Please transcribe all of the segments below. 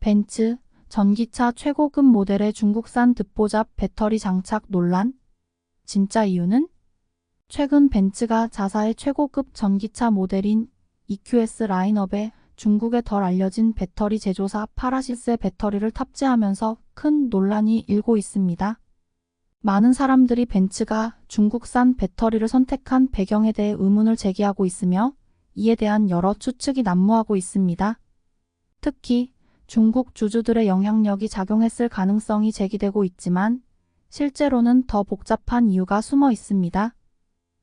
벤츠, 전기차 최고급 모델의 중국산 듣보잡 배터리 장착 논란? 진짜 이유는? 최근 벤츠가 자사의 최고급 전기차 모델인 EQS 라인업에 중국의 덜 알려진 배터리 제조사 파라시스의 배터리를 탑재하면서 큰 논란이 일고 있습니다. 많은 사람들이 벤츠가 중국산 배터리를 선택한 배경에 대해 의문을 제기하고 있으며 이에 대한 여러 추측이 난무하고 있습니다. 특히 중국 주주들의 영향력이 작용했을 가능성이 제기되고 있지만 실제로는 더 복잡한 이유가 숨어 있습니다.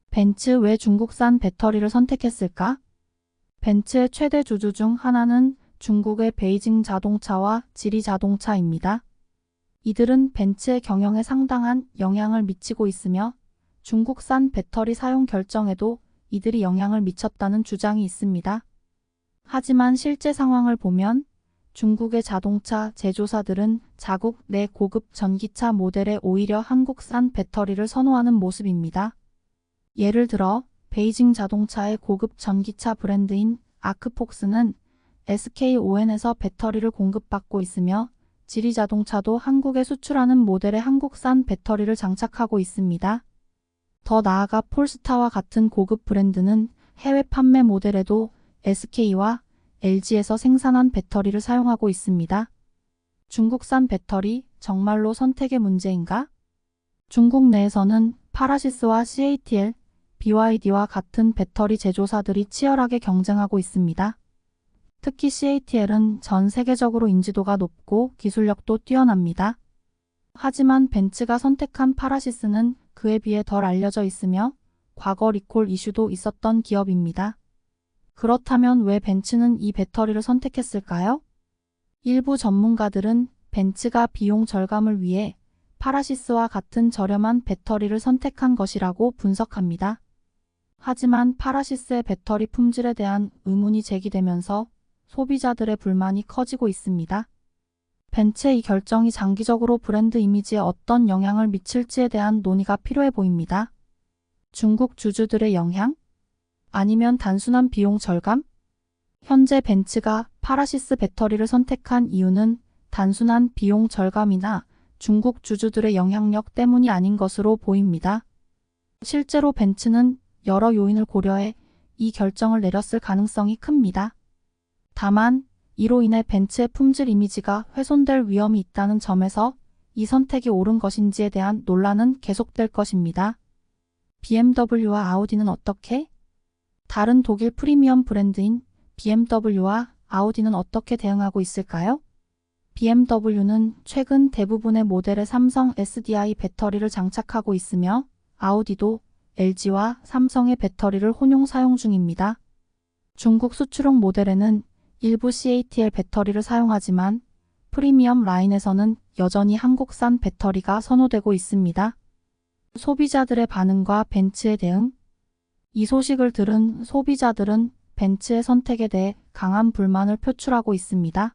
벤츠 왜 중국산 배터리를 선택했을까? 벤츠의 최대 주주 중 하나는 중국의 베이징 자동차와 지리 자동차입니다. 이들은 벤츠의 경영에 상당한 영향을 미치고 있으며 중국산 배터리 사용 결정에도 이들이 영향을 미쳤다는 주장이 있습니다. 하지만 실제 상황을 보면 중국의 자동차 제조사들은 자국 내 고급 전기차 모델에 오히려 한국산 배터리를 선호하는 모습입니다. 예를 들어 베이징 자동차의 고급 전기차 브랜드인 아크폭스는 SK온에서 배터리를 공급받고 있으며 지리 자동차도 한국에 수출하는 모델에 한국산 배터리를 장착하고 있습니다. 더 나아가 폴스타와 같은 고급 브랜드는 해외 판매 모델에도 SK와 LG에서 생산한 배터리를 사용하고 있습니다. 중국산 배터리 정말로 선택의 문제인가? 중국 내에서는 파라시스와 CATL, BYD와 같은 배터리 제조사들이 치열하게 경쟁하고 있습니다. 특히 CATL은 전 세계적으로 인지도가 높고 기술력도 뛰어납니다. 하지만 벤츠가 선택한 파라시스는 그에 비해 덜 알려져 있으며 과거 리콜 이슈도 있었던 기업입니다. 그렇다면 왜 벤츠는 이 배터리를 선택했을까요? 일부 전문가들은 벤츠가 비용 절감을 위해 파라시스와 같은 저렴한 배터리를 선택한 것이라고 분석합니다. 하지만 파라시스의 배터리 품질에 대한 의문이 제기되면서 소비자들의 불만이 커지고 있습니다. 벤츠의 이 결정이 장기적으로 브랜드 이미지에 어떤 영향을 미칠지에 대한 논의가 필요해 보입니다. 중국 주주들의 영향? 아니면 단순한 비용 절감? 현재 벤츠가 파라시스 배터리를 선택한 이유는 단순한 비용 절감이나 중국 주주들의 영향력 때문이 아닌 것으로 보입니다. 실제로 벤츠는 여러 요인을 고려해 이 결정을 내렸을 가능성이 큽니다. 다만 이로 인해 벤츠의 품질 이미지가 훼손될 위험이 있다는 점에서 이 선택이 옳은 것인지에 대한 논란은 계속될 것입니다. BMW와 아우디는 어떻게? 다른 독일 프리미엄 브랜드인 BMW와 아우디는 어떻게 대응하고 있을까요? BMW는 최근 대부분의 모델에 삼성 SDI 배터리를 장착하고 있으며 아우디도 LG와 삼성의 배터리를 혼용 사용 중입니다. 중국 수출용 모델에는 일부 CATL 배터리를 사용하지만 프리미엄 라인에서는 여전히 한국산 배터리가 선호되고 있습니다. 소비자들의 반응과 벤츠의 대응? 이 소식을 들은 소비자들은 벤츠의 선택에 대해 강한 불만을 표출하고 있습니다.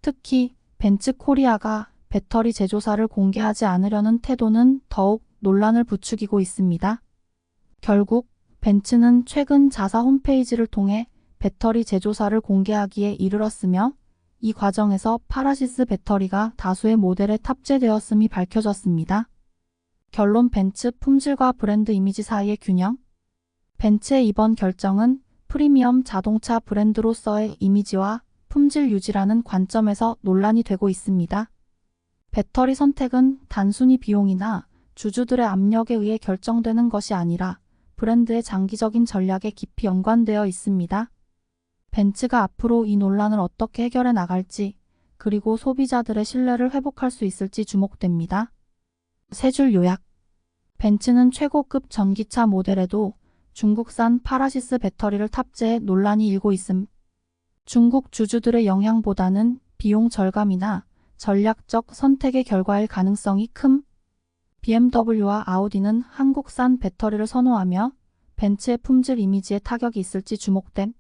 특히 벤츠 코리아가 배터리 제조사를 공개하지 않으려는 태도는 더욱 논란을 부추기고 있습니다. 결국 벤츠는 최근 자사 홈페이지를 통해 배터리 제조사를 공개하기에 이르렀으며 이 과정에서 파라시스 배터리가 다수의 모델에 탑재되었음이 밝혀졌습니다. 결론 벤츠 품질과 브랜드 이미지 사이의 균형? 벤츠의 이번 결정은 프리미엄 자동차 브랜드로서의 이미지와 품질 유지라는 관점에서 논란이 되고 있습니다. 배터리 선택은 단순히 비용이나 주주들의 압력에 의해 결정되는 것이 아니라 브랜드의 장기적인 전략에 깊이 연관되어 있습니다. 벤츠가 앞으로 이 논란을 어떻게 해결해 나갈지 그리고 소비자들의 신뢰를 회복할 수 있을지 주목됩니다. 세 줄 요약. 벤츠는 최고급 전기차 모델에도 중국산 파라시스 배터리를 탑재해 논란이 일고 있음. 중국 주주들의 영향보다는 비용 절감이나 전략적 선택의 결과일 가능성이 큼. BMW와 아우디는 한국산 배터리를 선호하며 벤츠의 품질 이미지에 타격이 있을지 주목됨.